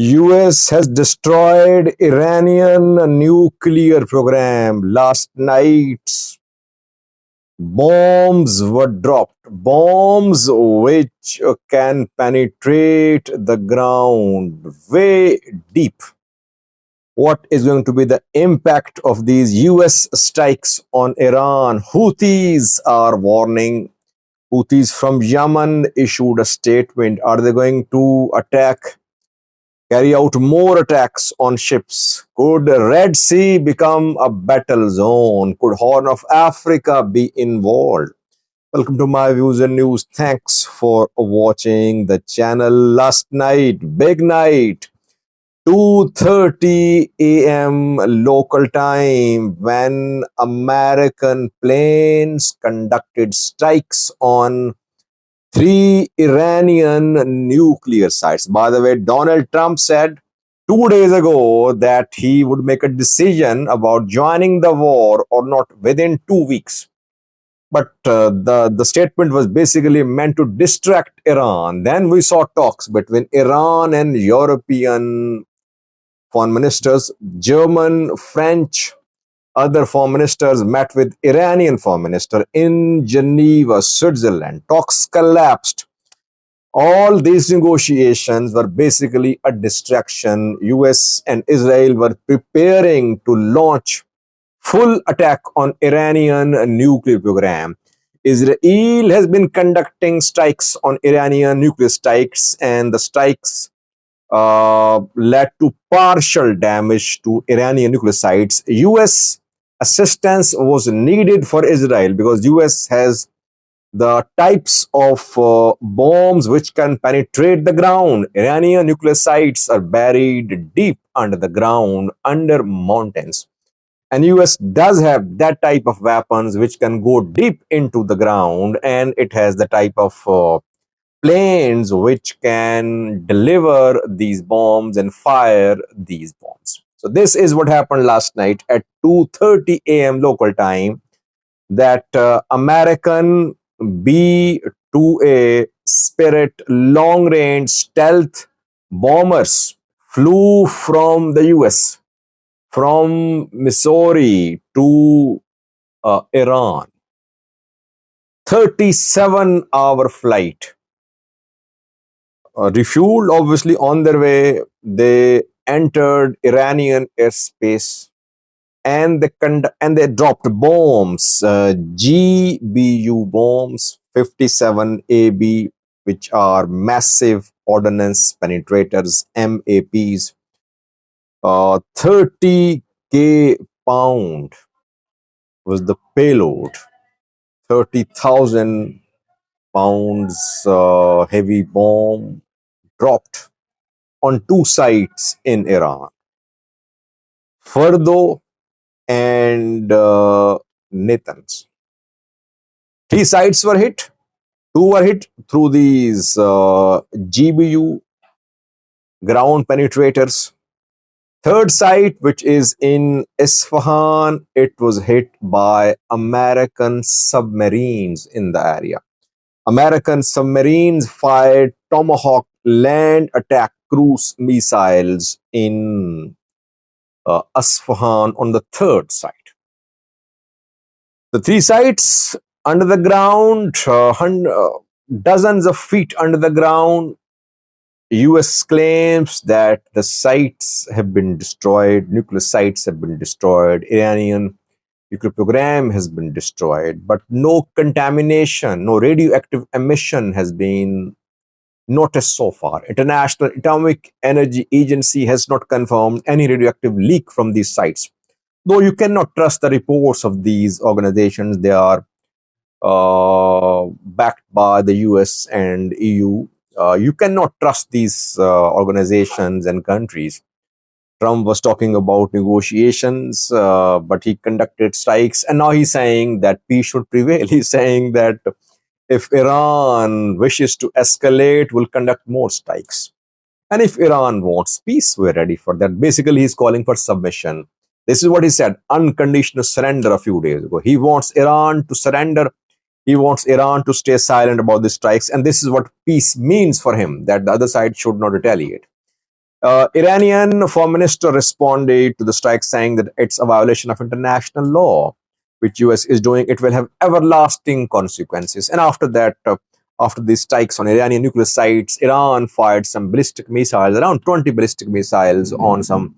US has destroyed Iranian nuclear program. Last night, bombs were dropped. Bombs which can penetrate the ground way deep. What is going to be the impact of these US strikes on Iran? Houthis are warning. Houthis from Yemen issued a statement. Are they going to carry out more attacks on ships? Could Red Sea become a battle zone? Could Horn of Africa be involved? Welcome to my views and news. Thanks for watching the channel. Last night, big night, 2:30 a.m. local time, when American planes conducted strikes on three Iranian nuclear sites. By the way, Donald Trump said 2 days ago that he would make a decision about joining the war or not within 2 weeks. But the statement was basically meant to distract Iran. Then we saw talks between Iran and European foreign ministers. German, French, other foreign ministers met with Iranian foreign minister in Geneva, Switzerland. Talks collapsed. All these negotiations were basically a distraction. US and Israel were preparing to launch full attack on Iranian nuclear program. Israel has been conducting strikes on Iranian nuclear strikes, and the strikes led to partial damage to Iranian nuclear sites. US assistance was needed for Israel because US has the types of bombs which can penetrate the ground. Iranian nuclear sites are buried deep under the ground, under mountains. And US does have that type of weapons which can go deep into the ground, and it has the type of planes which can deliver these bombs and fire these bombs. So this is what happened last night at 2:30 a.m. local time, that American B-2A Spirit long-range stealth bombers flew from the US, from Missouri to Iran. 37-hour flight. Refueled, obviously, on their way. They entered Iranian airspace, and they dropped bombs, GBU bombs, 57 AB, which are massive ordnance penetrators, MAPs. 30K pound was the payload. 30,000 pounds heavy bomb dropped on two sites in Iran, Fordo and Natanz. Three sites were hit. Two were hit through these GBU ground penetrators. Third site, which is in Isfahan, it was hit by American submarines in the area. American submarines fired Tomahawk land attack cruise missiles in Isfahan on the third site. The three sites under the ground, dozens of feet under the ground. US claims that the sites have been destroyed, nuclear sites have been destroyed, Iranian nuclear program has been destroyed, but no contamination, no radioactive emission has been noticed so far. International Atomic Energy Agency has not confirmed any radioactive leak from these sites. Though you cannot trust the reports of these organizations, they are backed by the US and EU. You cannot trust these organizations and countries. Trump was talking about negotiations, but he conducted strikes, and now he's saying that peace should prevail. He's saying that if Iran wishes to escalate, we'll conduct more strikes. And if Iran wants peace, we're ready for that. Basically, he's calling for submission. This is what he said, unconditional surrender, a few days ago. He wants Iran to surrender. He wants Iran to stay silent about the strikes. And this is what peace means for him, that the other side should not retaliate. Iranian foreign minister responded to the strike saying that it's a violation of international law, which US is doing. It will have everlasting consequences. And after that, after these strikes on Iranian nuclear sites, Iran fired some ballistic missiles, around 20 ballistic missiles on some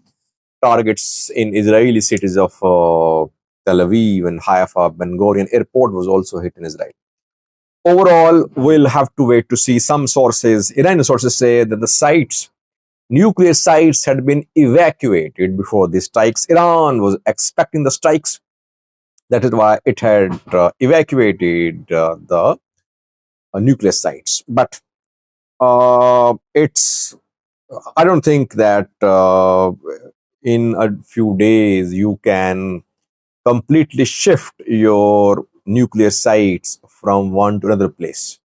targets in Israeli cities of Tel Aviv and Haifa. Ben Gurion airport was also hit in Israel. Overall, we'll have to wait to see. Some sources, Iranian sources, say that the sites, nuclear sites, had been evacuated before the strikes. Iran was expecting the strikes. That is why it had evacuated the nuclear sites. But it's, I don't think that in a few days you can completely shift your nuclear sites from one to another place.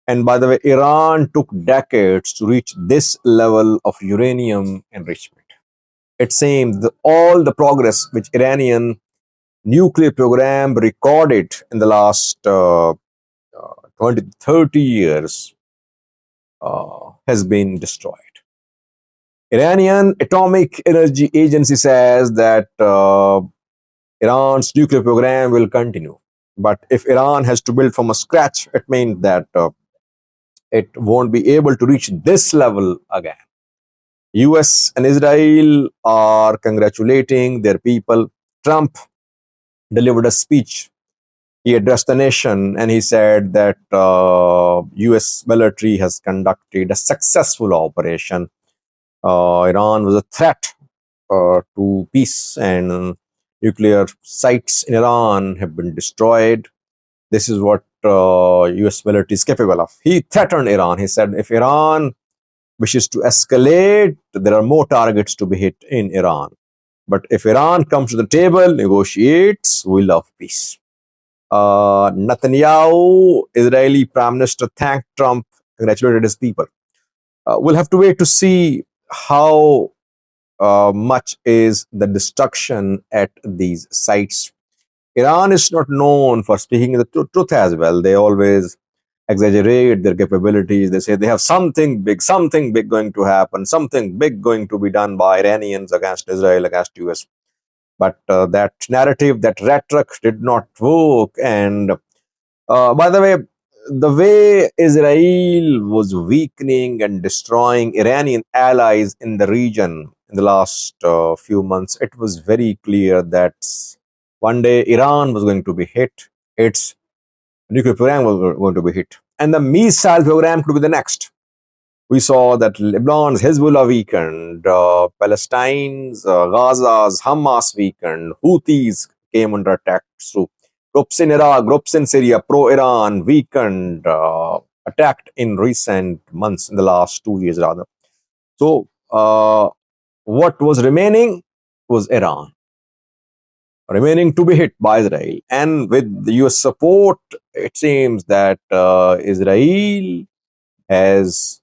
And by the way, Iran took decades to reach this level of uranium enrichment. It seems that all the progress which Iranian nuclear program recorded in the last 20 to 30 years has been destroyed. Iranian Atomic Energy Agency says that Iran's nuclear program will continue. But if Iran has to build from a scratch, it means that it won't be able to reach this level again. US and Israel are congratulating their people. Trump delivered a speech. He addressed the nation and he said that US military has conducted a successful operation. Iran was a threat to peace, and nuclear sites in Iran have been destroyed. This is what US military is capable of. He threatened Iran. He said, if Iran wishes to escalate, there are more targets to be hit in Iran. But if Iran comes to the table, negotiates, we love peace. Netanyahu, Israeli Prime Minister, thanked Trump, congratulated his people. We'll have to wait to see how much is the destruction at these sites. Iran is not known for speaking the truth as well. They always exaggerate their capabilities. They say they have something big going to happen, something big going to be done by Iranians against Israel, against US. But that narrative, that rhetoric did not work. And by the way Israel was weakening and destroying Iranian allies in the region in the last few months, it was very clear that one day Iran was going to be hit. Its nuclear program was going to be hit. And the missile program could be the next. We saw that Lebanon's Hezbollah weakened, Palestine's, Gaza's Hamas weakened, Houthis came under attack. So groups in Iraq, groups in Syria, pro-Iran, weakened, attacked in recent months, in the last 2 years rather. So what was remaining was Iran, remaining to be hit by Israel. And with the US support, it seems that Israel has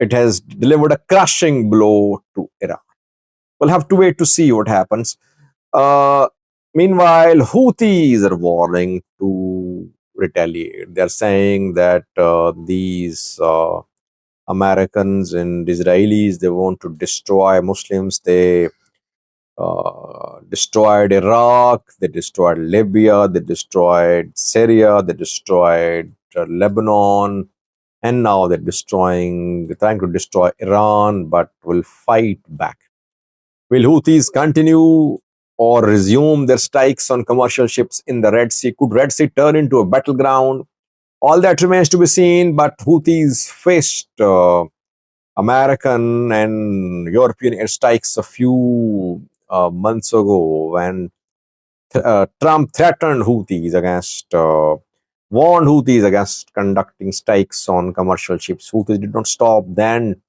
it has delivered a crushing blow to Iran. We'll have to wait to see what happens. Uh, Meanwhile, Houthis are warning to retaliate. They're saying that these Americans and Israelis, they want to destroy Muslims. They destroyed Iraq, they destroyed Libya, they destroyed Syria, they destroyed Lebanon, and now they're trying to destroy Iran, but will fight back. Will Houthis continue or resume their strikes on commercial ships in the Red Sea? Could Red Sea turn into a battleground? All that remains to be seen, but Houthis faced American and European airstrikes a few months ago when Trump threatened Houthis against, warned Houthis against conducting strikes on commercial ships. Houthis did not stop. Then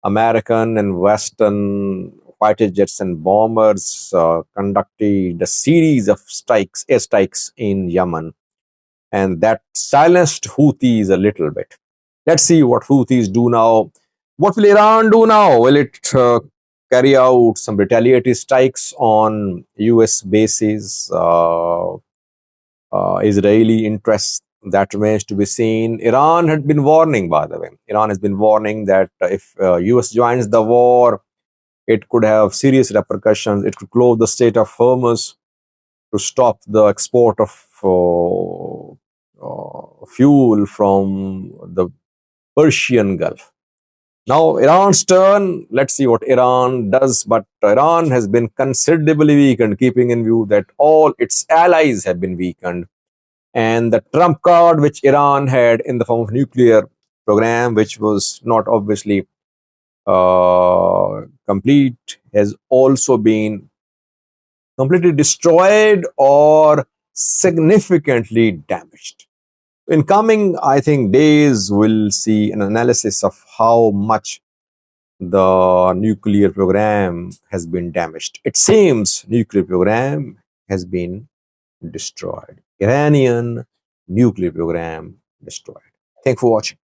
American and Western fighter jets and bombers conducted a series of strikes, airstrikes in Yemen, and that silenced Houthis a little bit. Let's see what Houthis do now. What will Iran do now? Will it carry out some retaliatory strikes on US bases, Israeli interests? that remains to be seen. Iran had been warning, by the way. Iran has been warning that if US joins the war, it could have serious repercussions. It could close the Strait of Hormuz to stop the export of fuel from the Persian Gulf. Now, Iran's turn. Let's see what Iran does. But Iran has been considerably weakened, keeping in view that all its allies have been weakened. And the trump card which Iran had in the form of nuclear program, which was not obviously complete, has also been completely destroyed or significantly damaged. In coming, I think, days, we'll see an analysis of how much the nuclear program has been damaged. It seems nuclear program has been destroyed. Iranian nuclear program destroyed. Thanks for watching.